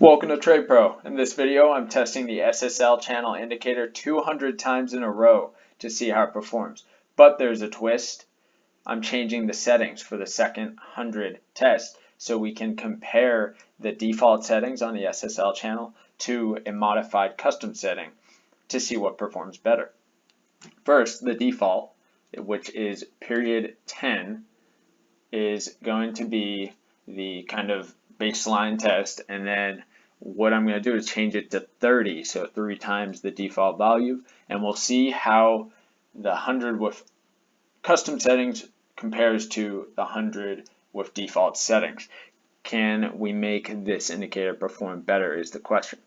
Welcome to Trade Pro. In this video, I'm testing the SSL channel indicator 200 times in a row to see how it performs. But there's a twist. I'm changing the settings for the second 100 test so we can compare the default settings on the SSL channel to a modified custom setting to see what performs better. First, the default, which is period 10, is going to be the kind of baseline test, and then what I'm going to do is change it to 30, so 3 times the default value, and we'll see how the 100 with custom settings compares to the 100 with default settings. Can we make this indicator perform better is the question.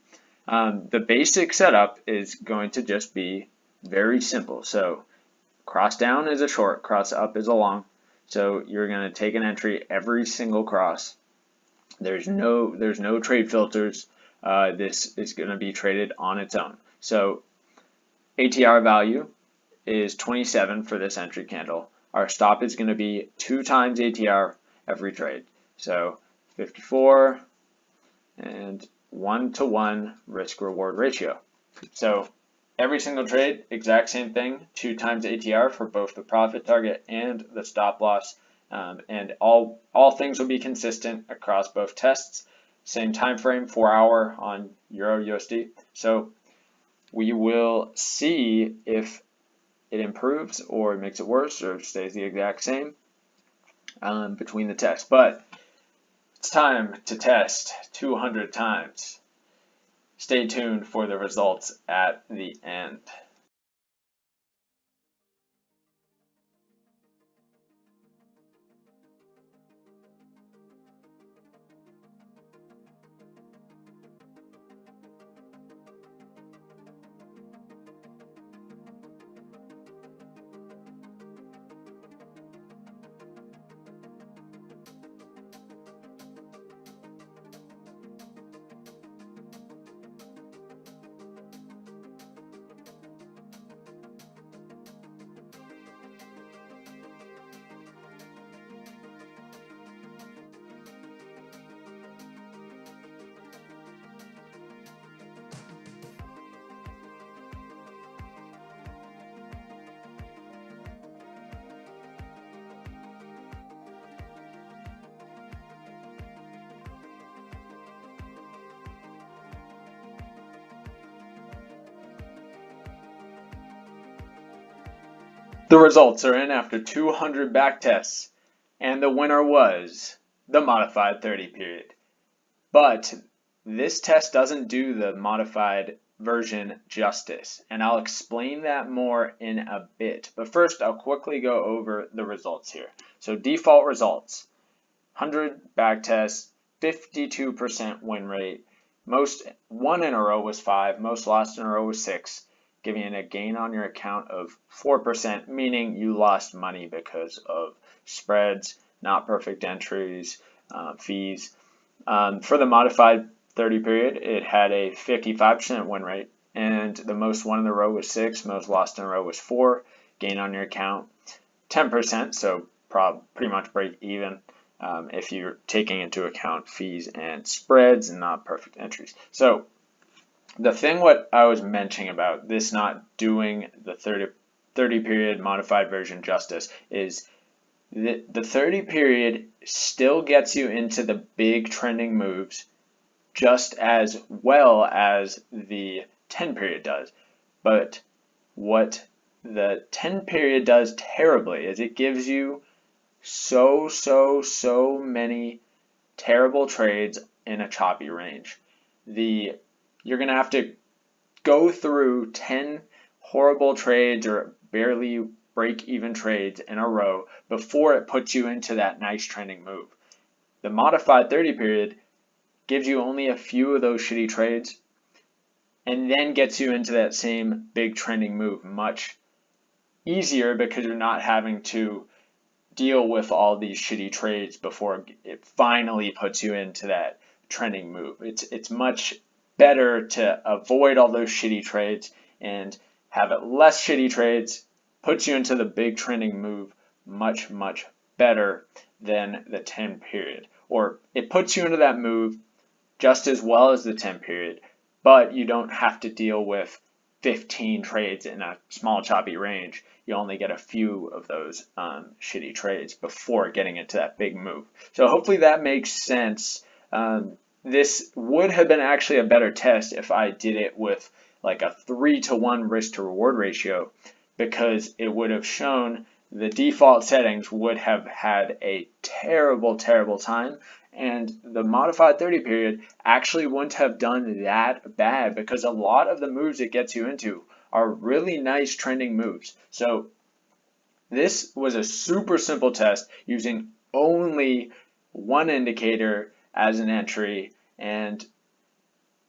The basic setup is going to just be very simple. So cross down is a short, cross up is a long. So you're going to take an entry every single cross. There's no trade filters. This is going to be traded on its own. So ATR value is 27 for this entry candle. Our stop is going to be 2 times ATR every trade. So 54 and 1-to-1 risk reward ratio. So every single trade, exact same thing, 2 times ATR for both the profit target and the stop loss. And all things will be consistent across both tests. Same time frame, 4 hour on Euro USD. So we will see if it improves or it makes it worse or stays the exact same between the tests. But it's time to test 200 times. Stay tuned for the results at the end. The results are in after 200 back tests, and the winner was the modified 30 period. But this test doesn't do the modified version justice, and I'll explain that more in a bit. But first, I'll quickly go over the results here. So default results, 100 back tests, 52% win rate. Most won in a row was 5, most lost in a row was 6. Giving a gain on your account of 4%, meaning you lost money because of spreads, not perfect entries, fees. For the modified 30 period, it had a 55% win rate, and the most won in the row was 6, most lost in a row was 4. Gain on your account 10%, so pretty much break even if you're taking into account fees and spreads and not perfect entries. So the thing what I was mentioning about this not doing the 30 period modified version justice is the 30 period still gets you into the big trending moves just as well as the 10 period does. But what the 10 period does terribly is it gives you so many terrible trades in a choppy range. You're going to have to go through 10 horrible trades or barely break-even trades in a row before it puts you into that nice trending move. The modified 30 period gives you only a few of those shitty trades and then gets you into that same big trending move much easier because you're not having to deal with all these shitty trades before it finally puts you into that trending move. It's much better to avoid all those shitty trades and have it less shitty trades, puts you into the big trending move much better than the 10 period. Or it puts you into that move just as well as the 10 period, but you don't have to deal with 15 trades in a small choppy range. You only get a few of those shitty trades before getting into that big move. So hopefully that makes sense. This would have been actually a better test if I did it with like a 3-to-1 risk to reward ratio, because it would have shown the default settings would have had a terrible, terrible time, and the modified 30 period actually wouldn't have done that bad, because a lot of the moves it gets you into are really nice trending moves. So this was a super simple test using only one indicator as an entry, and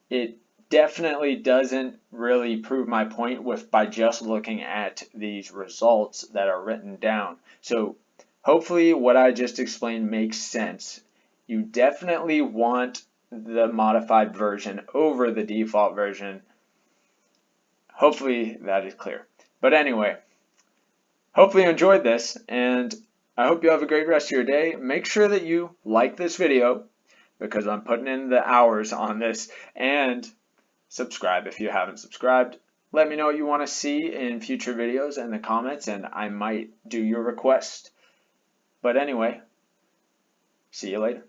it definitely doesn't really prove my point by just looking at these results that are written down. So hopefully what I just explained makes sense. You definitely want the modified version over the default version. Hopefully that is clear. But anyway, hopefully you enjoyed this, and I hope you have a great rest of your day. Make sure that you like this video, because I'm putting in the hours on this, and subscribe if you haven't subscribed. Let me know what you want to see in future videos in the comments, and I might do your request. But anyway, see you later.